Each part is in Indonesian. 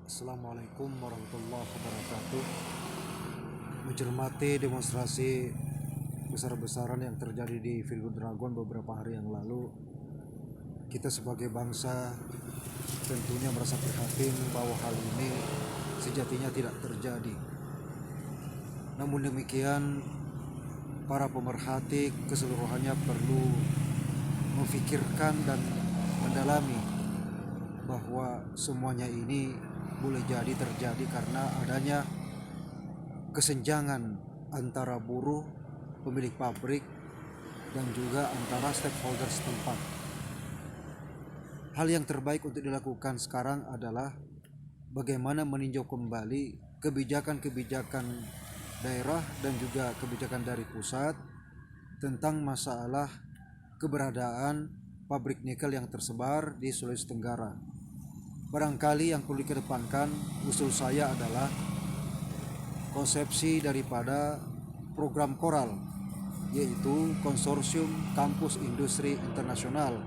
Assalamualaikum warahmatullahi wabarakatuh. Mencermati demonstrasi besar-besaran yang terjadi di Field Dragon beberapa hari yang lalu, kita sebagai bangsa tentunya merasa prihatin bahwa hal ini sejatinya tidak terjadi. Namun demikian, para pemerhati keseluruhannya perlu memfikirkan dan mendalami bahwa semuanya ini boleh jadi terjadi karena adanya kesenjangan antara buruh, pemilik pabrik, dan juga antara stakeholder setempat. Hal yang terbaik untuk dilakukan sekarang adalah bagaimana meninjau kembali kebijakan-kebijakan daerah dan juga kebijakan dari pusat tentang masalah keberadaan pabrik nikel yang tersebar di Sulawesi Tenggara. Barangkali yang perlu dikedepankan, usul saya adalah konsepsi daripada program Koral, yaitu Konsorsium Kampus Industri Internasional,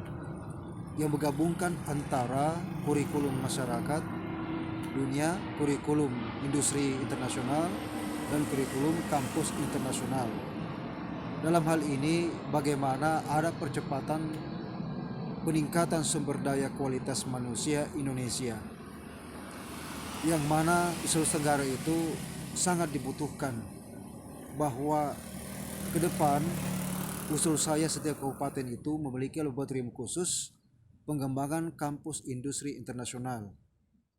yang menggabungkan antara kurikulum masyarakat dunia, kurikulum industri internasional, dan kurikulum kampus internasional. Dalam hal ini, bagaimana ada percepatan peningkatan sumber daya kualitas manusia Indonesia, yang mana di Sulawesi Tenggara itu sangat dibutuhkan, bahwa ke depan usul saya setiap kabupaten itu memiliki laboratorium khusus pengembangan kampus industri internasional,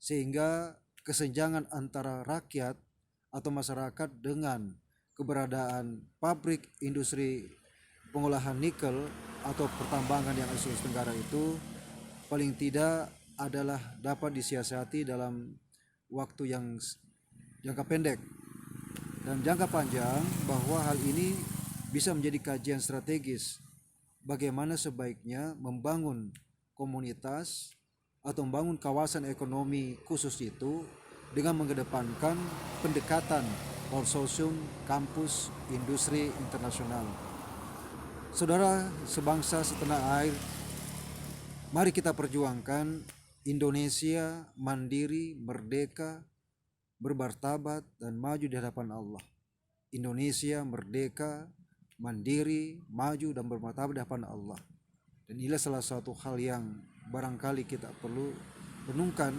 sehingga kesenjangan antara rakyat atau masyarakat dengan keberadaan pabrik industri pengolahan nikel atau pertambangan yang ada di Sulawesi Tenggara itu paling tidak adalah dapat disiasati dalam waktu yang jangka pendek dan jangka panjang, bahwa hal ini bisa menjadi kajian strategis bagaimana sebaiknya membangun komunitas atau membangun kawasan ekonomi khusus itu dengan mengedepankan pendekatan konsorsium kampus industri internasional. Saudara sebangsa setanah air, mari kita perjuangkan Indonesia mandiri, merdeka, bermartabat, dan maju di hadapan Allah. Indonesia merdeka, mandiri, maju, dan bermartabat di hadapan Allah. Dan inilah salah satu hal yang barangkali kita perlu renungkan,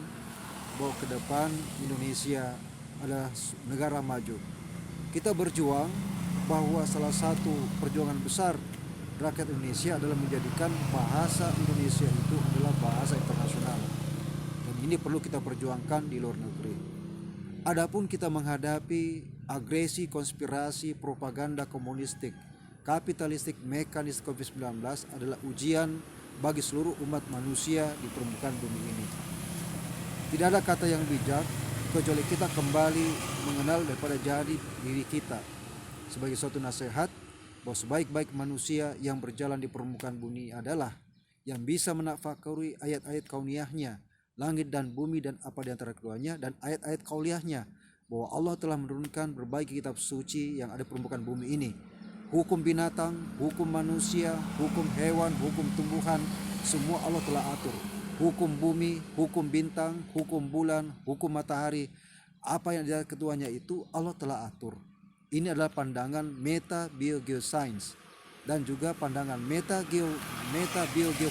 bahwa ke depan Indonesia adalah negara maju. Kita berjuang bahwa salah satu perjuangan besar rakyat Indonesia adalah menjadikan bahasa Indonesia itu adalah bahasa internasional, dan ini perlu kita perjuangkan di luar negeri. Adapun kita menghadapi agresi, konspirasi, propaganda komunistik, kapitalistik, mekanis COVID-19 adalah ujian bagi seluruh umat manusia di permukaan bumi ini. Tidak ada kata yang bijak kecuali kita kembali mengenal daripada jadi diri kita sebagai suatu nasihat, bahwa sebaik-baik manusia yang berjalan di permukaan bumi adalah yang bisa menafakuri ayat-ayat kauniyahnya, langit dan bumi dan apa di antara keduanya, dan ayat-ayat kauliyahnya, bahwa Allah telah menurunkan berbagai kitab suci yang ada di permukaan bumi ini. Hukum binatang, hukum manusia, hukum hewan, hukum tumbuhan, semua Allah telah atur. Hukum bumi, hukum bintang, hukum bulan, hukum matahari, apa yang ada keduanya itu Allah telah atur. Ini adalah pandangan meta biogeoscience dan juga pandangan meta biogeopolitik